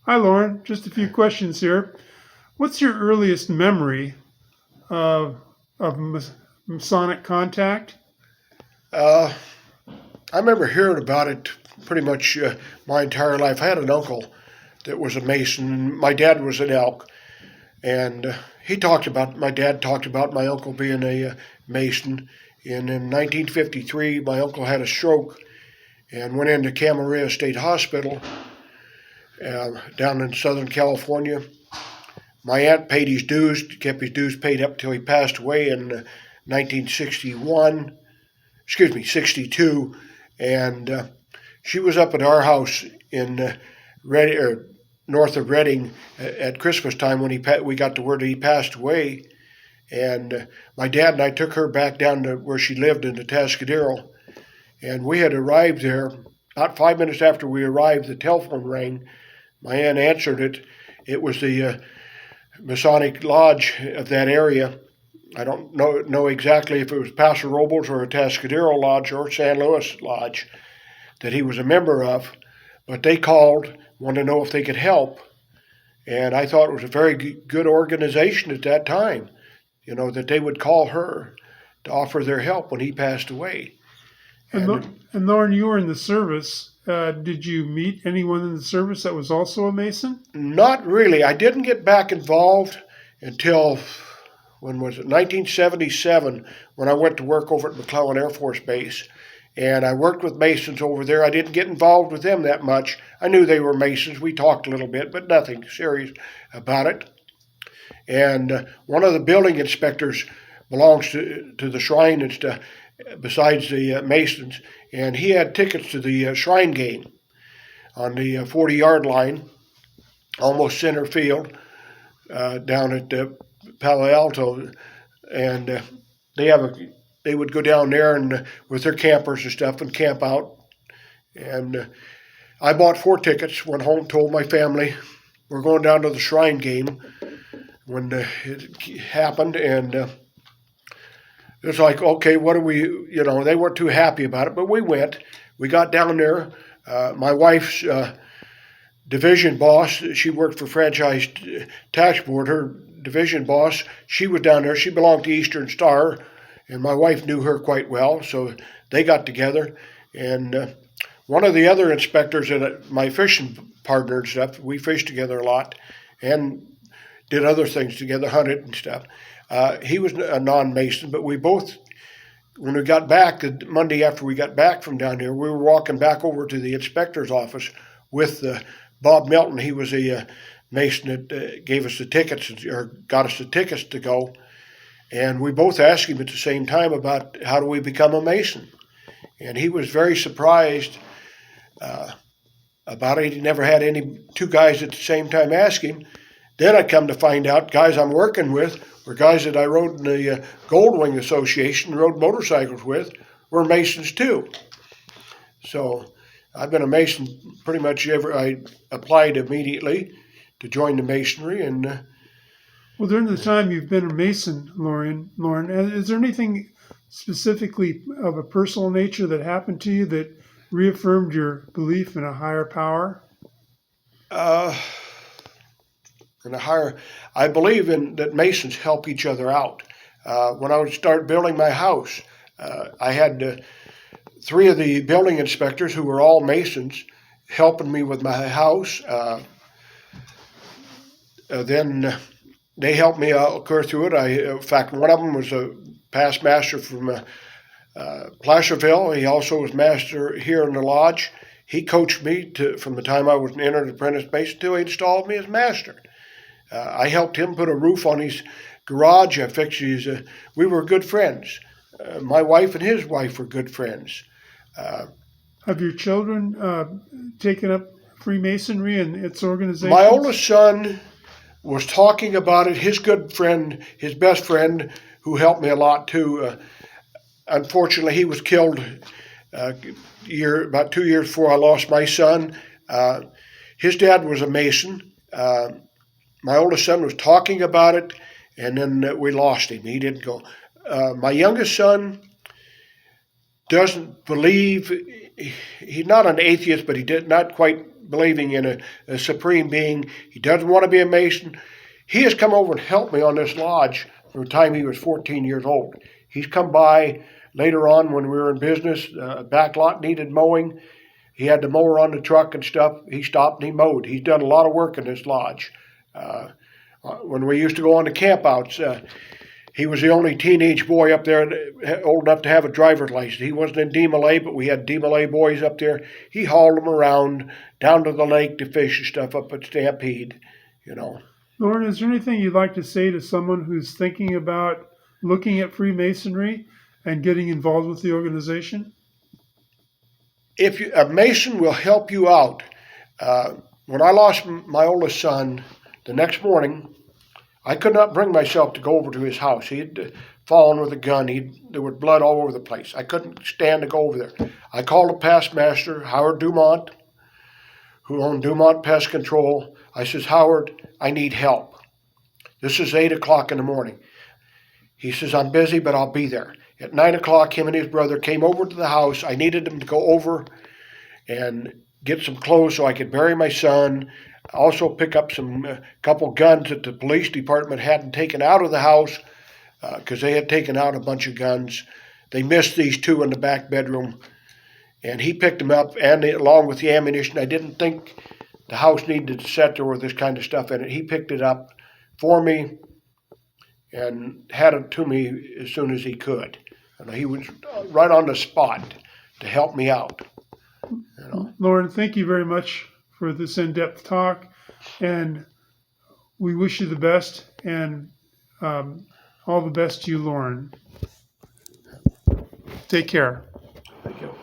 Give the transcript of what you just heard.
Hi, Loren. Just a few questions here. What's your earliest memory of Masonic contact? Uh, I remember hearing about it pretty much my entire life. I had an uncle that was a Mason, and my dad was an elk, and my dad talked about my uncle being a Mason. And in 1953, my uncle had a stroke and went into Camarillo State Hospital down in Southern California. My aunt paid his dues, kept his dues paid up till he passed away in 1961. Excuse me, 62, and she was up at our house in north of Reading at Christmas time when we got the word that he passed away. And my dad and I took her back down to where she lived in the Tascadero, and we had arrived there. About 5 minutes after we arrived, the telephone rang. My aunt answered it. It was the Masonic Lodge of that area. I don't know exactly if it was Paso Robles or a Tascadero Lodge or San Luis Lodge that he was a member of, but they called, wanted to know if they could help. And I thought it was a very good organization at that time, that they would call her to offer their help when he passed away. And Lauren, you were in the service. Did you meet anyone in the service that was also a Mason? Not really. I didn't get back involved until, when was it, 1977, when I went to work over at McClellan Air Force Base. And I worked with Masons over there. I didn't get involved with them that much. I knew they were Masons. We talked a little bit, but nothing serious about it. And one of the building inspectors belongs to the shrine and stuff, besides the Masons, and he had tickets to the shrine game on the 40-yard line, almost center field, down at Palo Alto, and they would go down there and with their campers and stuff and camp out. And I bought 4 tickets, went home, told my family we're going down to the shrine game when it happened, and it's like, okay, what do we, they weren't too happy about it, but we went. We got down there. My wife's division boss, she worked for Franchise Tax Board, her division boss, she was down there. She belonged to Eastern Star, and my wife knew her quite well, so they got together. And one of the other inspectors, my fishing partner and stuff, we fished together a lot and did other things together, hunted and stuff. He was a non-Mason, but we both, when we got back, the Monday after we got back from down here, we were walking back over to the inspector's office with Bob Milton. He was a Mason that gave us the tickets, or got us the tickets to go. And we both asked him at the same time about how do we become a Mason. And he was very surprised about it. He never had any 2 guys at the same time ask him. Then I come to find out guys I'm working with were guys that I rode in the Goldwing Association, rode motorcycles with, were Masons too. So I've been a Mason pretty much ever. I applied immediately to join the Masonry. And Well, during the time you've been a Mason, Loren, is there anything specifically of a personal nature that happened to you that reaffirmed your belief in a higher power? uh, I believe that Masons help each other out. When I would start building my house, I had 3 of the building inspectors who were all Masons helping me with my house. Then they helped me occur through it. In fact, one of them was a past master from Placerville. He also was master here in the lodge. He coached me from the time I was an entered apprentice Mason till he installed me as master. I helped him put a roof on his garage. I fixed his. We were good friends. My wife and his wife were good friends. Have your children taken up Freemasonry and its organizations? My oldest son was talking about it. His good friend, his best friend, who helped me a lot too. Unfortunately, he was killed about 2 years before I lost my son. His dad was a Mason. My oldest son was talking about it, and then we lost him. He didn't go. My youngest son doesn't believe he's not an atheist, but he did not quite believing in a supreme being. He doesn't want to be a Mason. He has come over and helped me on this lodge from the time he was 14 years old. He's come by later on when we were in business. Back lot needed mowing. He had the mower on the truck and stuff. He stopped and he mowed. He's done a lot of work in this lodge. When we used to go on the campouts, he was the only teenage boy up there old enough to have a driver's license. He wasn't in DMLA, but we had DMLA boys up there. He hauled them around down to the lake to fish and stuff up at Stampede, you know. Loren, is there anything you'd like to say to someone who's thinking about looking at Freemasonry and getting involved with the organization? A Mason will help you out. When I lost my oldest son, the next morning, I could not bring myself to go over to his house. He had fallen with a gun. There was blood all over the place. I couldn't stand to go over there. I called a past master, Howard Dumont, who owned Dumont Pest Control. I says, Howard, I need help. This is 8 o'clock in the morning. He says, I'm busy, but I'll be there. At 9 o'clock, him and his brother came over to the house. I needed them to go over and get some clothes so I could bury my son. Also pick up a couple guns that the police department hadn't taken out of the house because they had taken out a bunch of guns. They missed these two in the back bedroom, and he picked them up and along with the ammunition. I didn't think the house needed to sit there with this kind of stuff in it. He picked it up for me and had it to me as soon as he could. And he was right on the spot to help me out. You know. Loren, thank you very much for this in-depth talk, and we wish you the best, and all the best to you, Loren. Take care. Thank you.